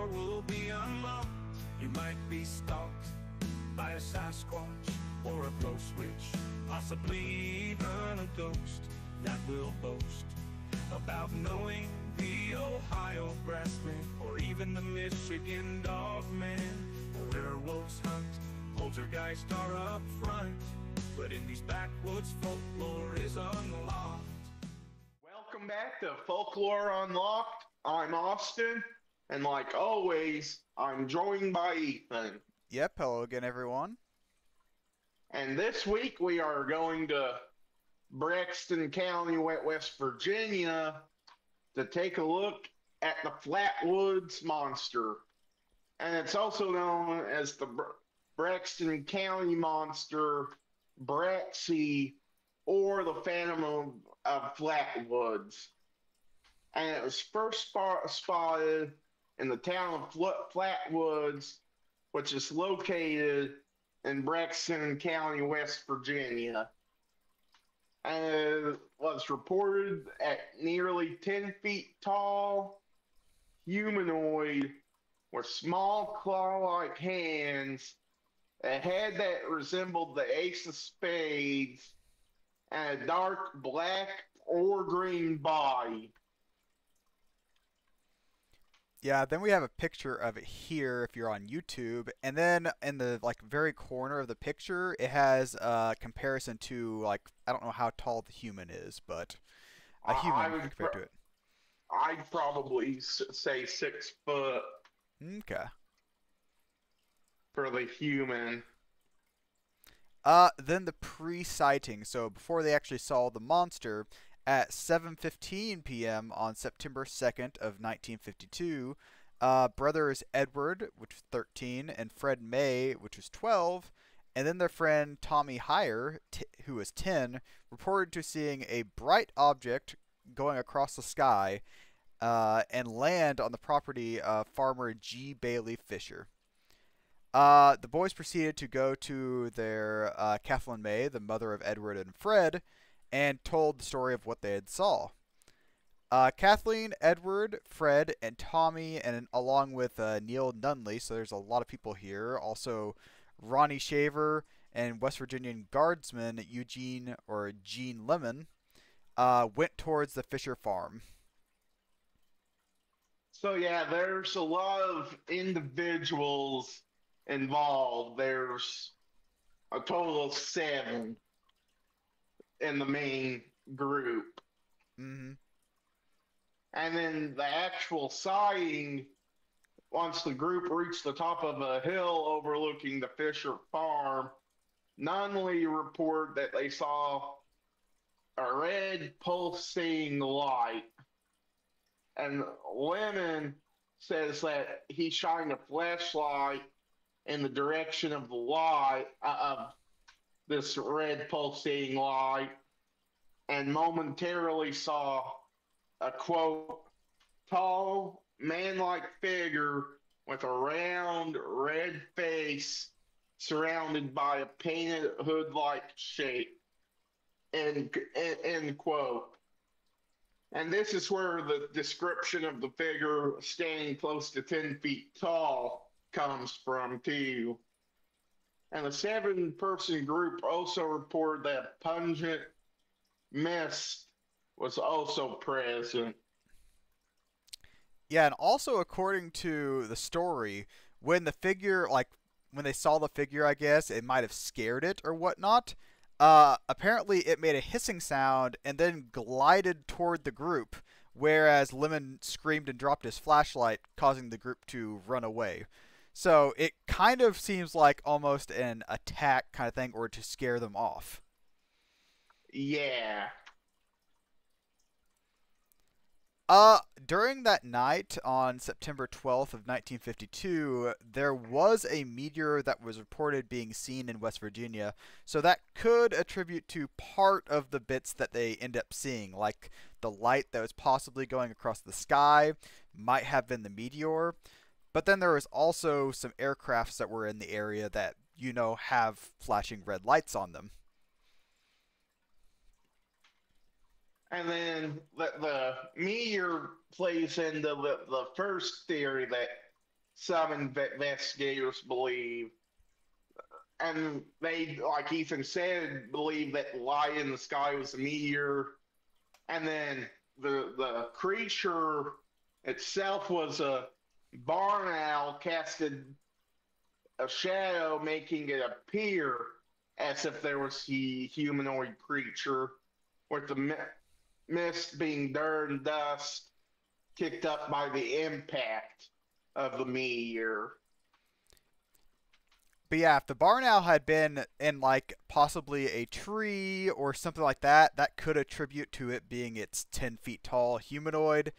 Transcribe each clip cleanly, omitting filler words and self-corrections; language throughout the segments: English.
folklore will be unlocked. You might be stalked by a Sasquatch or a ghost witch, possibly even a ghost that will boast about knowing the Ohio grassman, or even the Michigan dogman. Werewolves hunt, poltergeists are up front, but in these backwoods, folklore is unlocked. Welcome back to Folklore Unlocked. I'm Austin, and like always, I'm joined by Ethan. Yep, hello again, everyone. And this week we are going to Braxton County, West Virginia, to take a look at the Flatwoods Monster. And it's also known as the Braxton County Monster, Braxy, or the Phantom of Flatwoods. And it was first spotted in the town of Flatwoods, which is located in Braxton County, West Virginia. And it was reported at nearly 10 feet tall, humanoid, with small claw-like hands, a head that resembled the ace of spades, and a dark black or green body. Yeah, then we have a picture of it here if you're on YouTube, and then in the very corner of the picture, it has a comparison to I don't know how tall the human is, but a human compared to it. I'd probably say 6 foot. Okay. For the human. Then the pre-sighting. So before they actually saw the monster, at 7:15 p.m. on September 2nd of 1952, brothers Edward, which was 13, and Fred May, which was 12, and then their friend Tommy Heyer, who was 10, reported to seeing a bright object going across the sky and land on the property of farmer G. Bailey Fisher. The boys proceeded to go to their Kathleen May, the mother of Edward and Fred, and told the story of what they had saw. Kathleen, Edward, Fred, and Tommy, and along with Neil Nunley, so there's a lot of people here, also Ronnie Shaver and West Virginian guardsman Gene Lemon, went towards the Fisher farm. So yeah, there's a lot of individuals involved. There's a total of 7 in the main group. Mm-hmm. And then the actual sighting, once the group reached the top of a hill overlooking the Fisher farm, Nunley reported that they saw a red pulsing light. And Lemon says that he shined a flashlight in the direction of the light, of this red pulsating light, and momentarily saw a, quote, tall, man-like figure with a round, red face surrounded by a painted hood-like shape, end quote. And this is where the description of the figure standing close to 10 feet tall comes from, too. And the 7-person group also reported that pungent mist was also present. Yeah, and also according to the story, when the figure, when they saw the figure, I guess, it might have scared it or whatnot. Apparently it made a hissing sound and then glided toward the group, whereas Lemon screamed and dropped his flashlight, causing the group to run away. So it kind of seems like almost an attack kind of thing, or to scare them off. Yeah. During that night on September 12th of 1952, there was a meteor that was reported being seen in West Virginia, so that could attribute to part of the bits that they end up seeing, like the light that was possibly going across the sky might have been the meteor. But then there was also some aircrafts that were in the area that, have flashing red lights on them. And then the meteor plays into the first theory that some investigators believe. And they, like Ethan said, believe that the light in the sky was a meteor. And then the creature itself was a barn owl casted a shadow, making it appear as if there was the humanoid creature, with the mist being dirt and dust kicked up by the impact of the meteor. But yeah, if the barn owl had been in like possibly a tree or something like that, that could attribute to it being its 10 feet tall humanoid.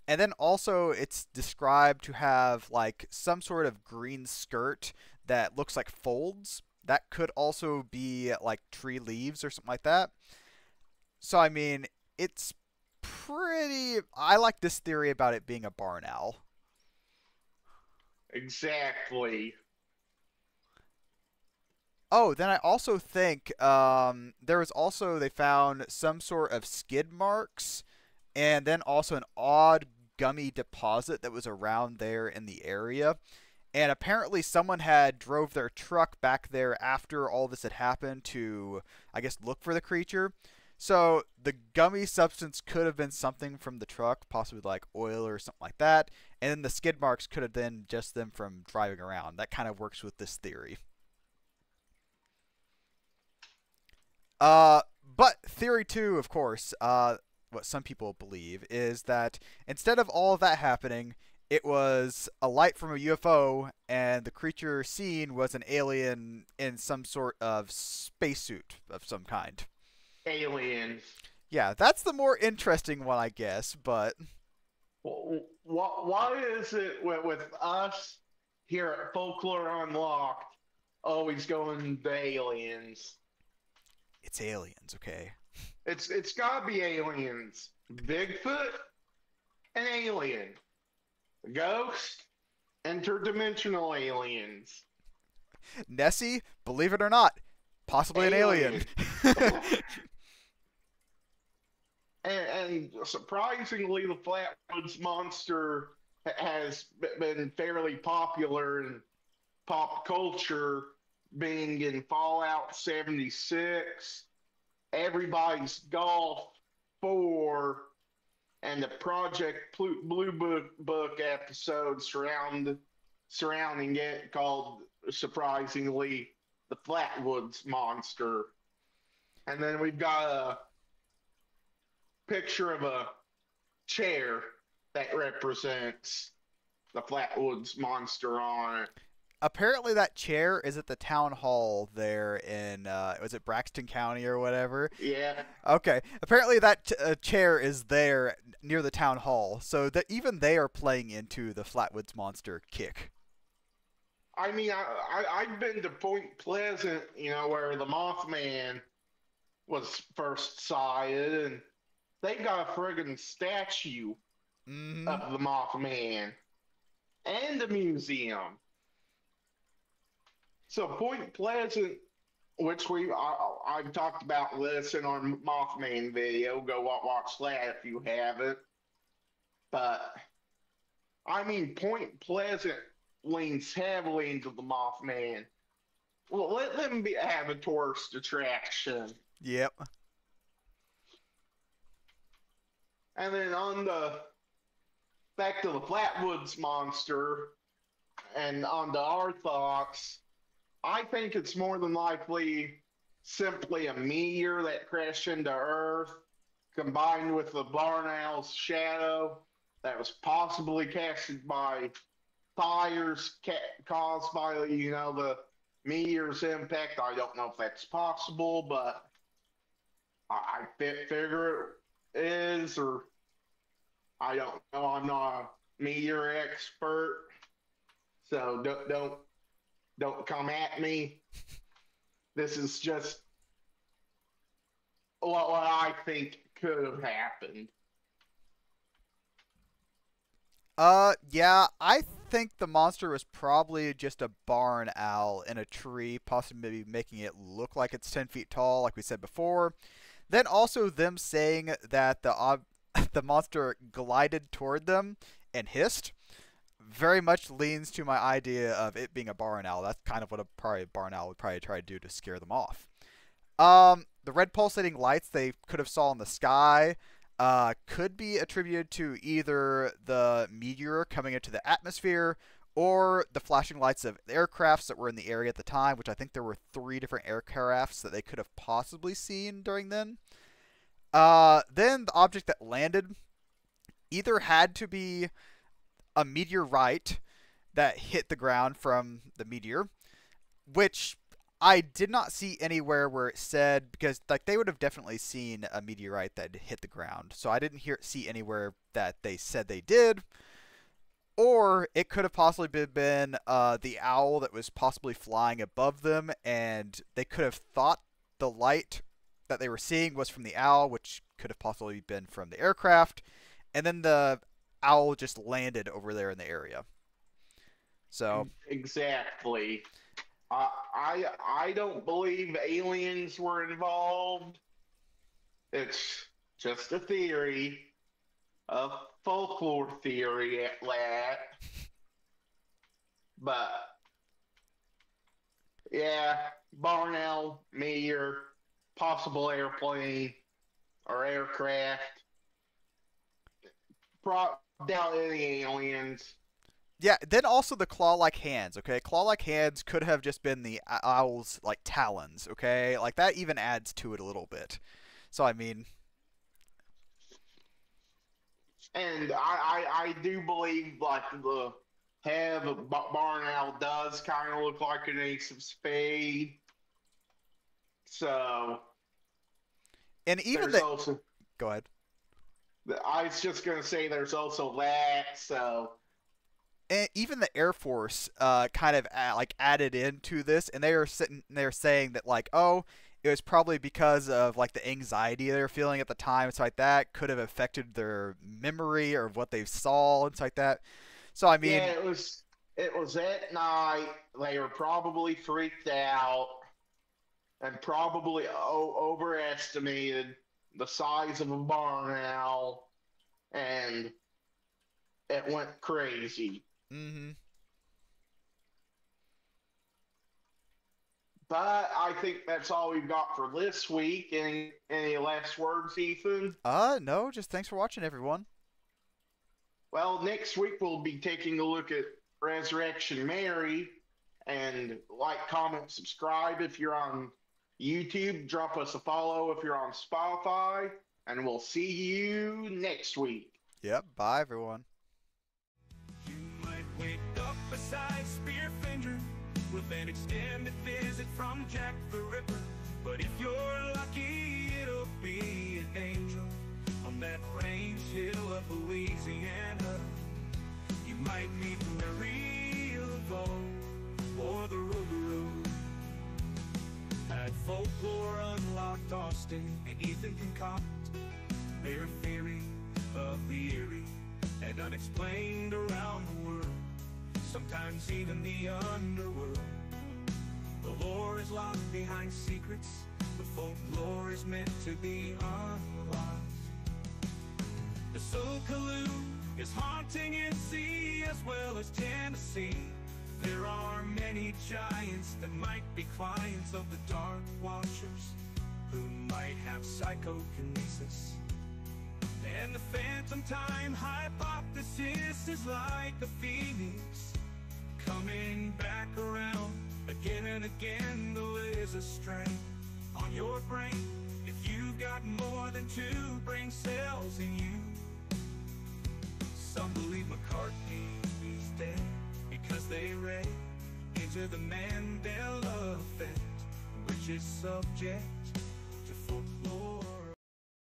And then also it's described to have like some sort of green skirt that looks like folds. That could also be like tree leaves or something like that. So I mean, it's pretty. I like this theory about it being a barn owl. Exactly. Oh, then I also think there was also they found some sort of skid marks, and then also an odd gummy deposit that was around there in the area. And apparently someone had drove their truck back there after all this had happened to, I guess, look for the creature. So the gummy substance could have been something from the truck, possibly like oil or something like that. And then the skid marks could have been just them from driving around. That kind of works with this theory. But theory two, of course, what some people believe is that instead of all of that happening, it was a light from a UFO, and the creature seen was an alien in some sort of spacesuit of some kind. Aliens. Yeah, that's the more interesting one, I guess, but... Why is it with us here at Folklore Unlocked always going to aliens? It's aliens, okay? It's gotta be aliens. Bigfoot, an alien. Ghost, interdimensional aliens. Nessie, believe it or not, possibly an alien. And surprisingly, the Flatwoods Monster has been fairly popular in pop culture, being in Fallout 76, Everybody's Golf 4, and the Project Blue Book episode surrounding it called, surprisingly, the Flatwoods Monster. And then we've got a picture of a chair that represents the Flatwoods Monster on it. Apparently that chair is at the town hall there in, was it Braxton County or whatever? Yeah. Okay. Apparently that chair is there near the town hall, so that even they are playing into the Flatwoods Monster kick. I mean, I've been to Point Pleasant, where the Mothman was first sighted, and they got a friggin' statue of the Mothman and a museum. So Point Pleasant, which I've talked about this in our Mothman video, go watch that if you haven't. But I mean, Point Pleasant leans heavily into the Mothman. Well, let them have a tourist attraction. Yep. And then back to the Flatwoods Monster, and on to our thoughts. I think it's more than likely simply a meteor that crashed into Earth, combined with the barn owl's shadow that was possibly casted by fires caused by the meteor's impact. I don't know if that's possible, but I figure it is, or I don't know. I'm not a meteor expert, so don't come at me. This is just what I think could have happened. Yeah, I think the monster was probably just a barn owl in a tree, possibly maybe making it look like it's 10 feet tall, like we said before. Then also them saying that the monster glided toward them and hissed. very much leans to my idea of it being a barn owl. That's kind of what a barn owl would probably try to do to scare them off. The red pulsating lights they could have saw in the sky could be attributed to either the meteor coming into the atmosphere or the flashing lights of aircrafts that were in the area at the time, which I think there were 3 different aircrafts that they could have possibly seen during then. Then the object that landed either had to be a meteorite that hit the ground from the meteor, which I did not see anywhere where it said, because like they would have definitely seen a meteorite that hit the ground. So I didn't see anywhere that they said they did. Or it could have possibly been the owl that was possibly flying above them, and they could have thought the light that they were seeing was from the owl, which could have possibly been from the aircraft, and then the owl just landed over there in the area. So exactly. I don't believe aliens were involved. It's just a theory, a folklore theory at that. But yeah, barn owl, meteor, possible airplane or aircraft. Doubt any aliens. yeah, then also the claw-like hands, okay? Claw-like hands could have just been the owl's, like, talons, okay? Like, that even adds to it a little bit. So, I mean... And I do believe, like, the head of barn owl does kind of look like an ace of spade. So... And even there's also... Go ahead. I was just going to say there's also that, so... And even the Air Force kind of like added into this, and they were sitting there saying that like, oh, it was probably because of like the anxiety they were feeling at the time, and stuff like that could have affected their memory or what they saw and stuff like that. So I mean, yeah, it was at night. They were probably freaked out and probably overestimated the size of a barn owl, and it went crazy. Mm-hmm. But I think that's all we've got for this week. Any last words, Ethan? No, just thanks for watching, everyone. Well, next week we'll be taking a look at Resurrection Mary. And like, comment, subscribe if you're on YouTube. Drop us a follow if you're on Spotify. And we'll see you next week. Yep, bye, everyone. You might wake up beside Spearfinger with an extended visit from Jack the Ripper. But if you're lucky, it'll be an angel on that range hill of Louisiana. You might meet Mary Laveau or the Rougarou. At Folklore Unlocked, Austin and Ethan concoct their theory of the eerie and unexplained around the world, sometimes even the underworld. The lore is locked behind secrets, the folklore is meant to be unlocked. The Sokaloo is haunting NC as well as Tennessee. There are many giants that might be clients of the Dark Watchers, who might have psychokinesis. And the phantom time hypothesis is like the phoenix, coming back around again and again. Though there's a strain on your brain if you've got more than 2 brain cells in you. Some believe McCartney is dead because they read into the Mandela effect, which is subject to folklore.